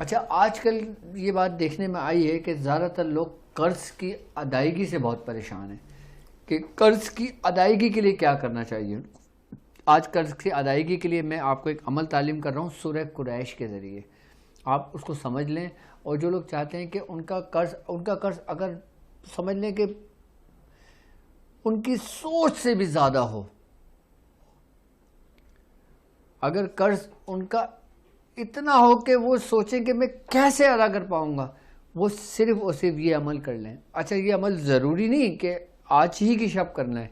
اچھا، آج کل یہ بات دیکھنے میں آئی ہے کہ زیادہ تر لوگ قرض کی ادائیگی سے بہت پریشان ہیں کہ قرض کی ادائیگی کے لیے کیا کرنا چاہیے۔ آج قرض کی ادائیگی کے لیے میں آپ کو ایک عمل تعلیم کر رہا ہوں سورہ قریش کے ذریعے، آپ اس کو سمجھ لیں۔ اور جو لوگ چاہتے ہیں کہ ان کا قرض اگر سمجھ لیں کہ ان کی سوچ سے بھی زیادہ ہو، اگر قرض ان کا اتنا ہو کہ وہ سوچیں کہ میں کیسے ادا کر پاؤں گا، وہ صرف اور صرف یہ عمل کر لیں۔ اچھا، یہ عمل ضروری نہیں کہ آج ہی کی شب کرنا ہے،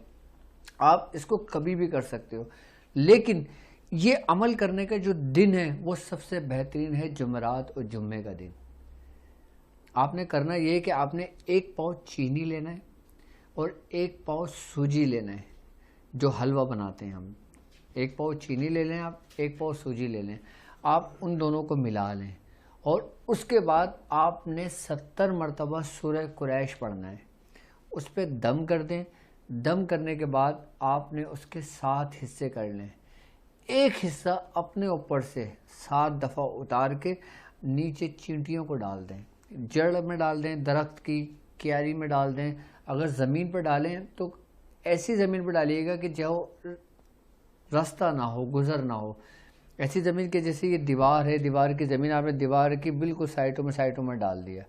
آپ اس کو کبھی بھی کر سکتے ہو، لیکن یہ عمل کرنے کا جو دن ہے وہ سب سے بہترین ہے جمعرات اور جمعے کا دن۔ آپ نے کرنا یہ ہے کہ آپ نے 1 پاؤ چینی لینا ہے اور 1 پاؤ سوجی لینا ہے، جو حلوہ بناتے ہیں ہم۔ 1 پاؤ چینی لے لیں، آپ 1 پاؤ سوجی لے لیں، آپ ان دونوں کو ملا لیں، اور اس کے بعد آپ نے 70 مرتبہ سورہ قریش پڑھنا ہے۔ اس پہ دم کر دیں۔ دم کرنے کے بعد آپ نے اس کے 7 حصے کر لیں۔ ایک حصہ اپنے اوپر سے 7 دفعہ اتار کے نیچے چینٹیوں کو ڈال دیں، جڑ میں ڈال دیں، درخت کی کیاری میں ڈال دیں۔ اگر زمین پر ڈالیں تو ایسی زمین پر ڈالیے گا کہ جو راستہ نہ ہو، گزر نہ ہو، ایسی زمین کے جیسے یہ دیوار ہے، دیوار کی زمین آپ نے دیوار کی بالکل سائٹوں میں ڈال دیا،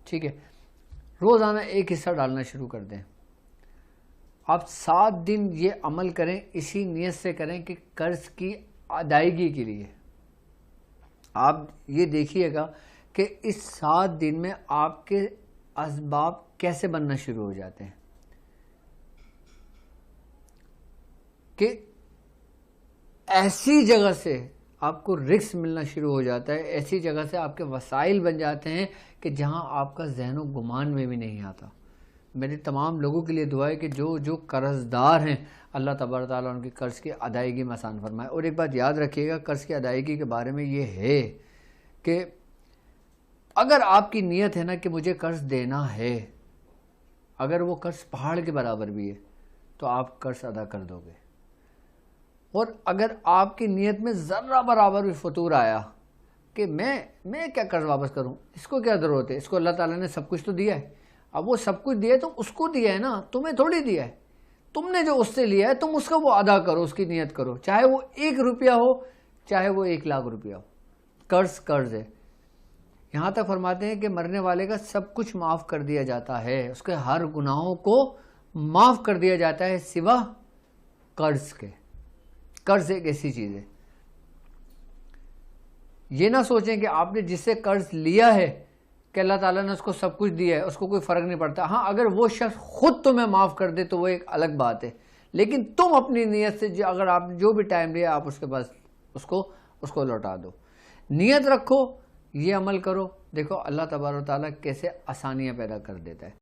ٹھیک ہے۔ روزانہ ایک حصہ ڈالنا شروع کر دیں۔ آپ 7 دن یہ عمل کریں، اسی نیت سے کریں کہ قرض کی ادائیگی کے لیے۔ آپ یہ دیکھیے گا کہ اس 7 دن میں آپ کے اسباب کیسے بننا شروع ہو جاتے ہیں، کہ ایسی جگہ سے آپ کو رزق ملنا شروع ہو جاتا ہے، ایسی جگہ سے آپ کے وسائل بن جاتے ہیں کہ جہاں آپ کا ذہن و گمان میں بھی نہیں آتا۔ میری تمام لوگوں کے لیے دعا ہے کہ جو قرض دار ہیں، اللہ تبارک تعالیٰ ان کی قرض کی ادائیگی میں آسان فرمائے۔ اور ایک بات یاد رکھیے گا قرض کی ادائیگی کے بارے میں یہ ہے کہ اگر آپ کی نیت ہے نا کہ مجھے قرض دینا ہے، اگر وہ قرض پہاڑ کے برابر بھی ہے تو آپ قرض ادا کر دو گے۔ اور اگر آپ کی نیت میں ذرہ برابر بھی فطور آیا کہ میں کیا قرض واپس کروں، اس کو کیا ضرورت ہے، اس کو اللہ تعالیٰ نے سب کچھ تو دیا ہے، اب وہ سب کچھ دیا ہے تو اس کو دیا ہے نا، تمہیں تھوڑی دیا ہے، تم نے جو اس سے لیا ہے تم اس کا وہ ادا کرو، اس کی نیت کرو، چاہے وہ 1 روپیہ ہو، چاہے وہ 1 لاکھ روپیہ ہو۔ قرض ہے۔ یہاں تک فرماتے ہیں کہ مرنے والے کا سب کچھ معاف کر دیا جاتا ہے، اس کے ہر گناہوں کو معاف کر دیا جاتا ہے سوا قرض کے۔ قرض ایک ایسی چیز ہے، یہ نہ سوچیں کہ آپ نے جس سے قرض لیا ہے کہ اللہ تعالیٰ نے اس کو سب کچھ دیا ہے، اس کو کوئی فرق نہیں پڑتا۔ ہاں، اگر وہ شخص خود تمہیں معاف کر دے تو وہ ایک الگ بات ہے، لیکن تم اپنی نیت سے اگر آپ جو بھی ٹائم لیا آپ اس کے پاس اس کو لوٹا دو۔ نیت رکھو، یہ عمل کرو، دیکھو اللہ تبارک و تعالیٰ کیسے آسانیاں پیدا کر دیتا ہے۔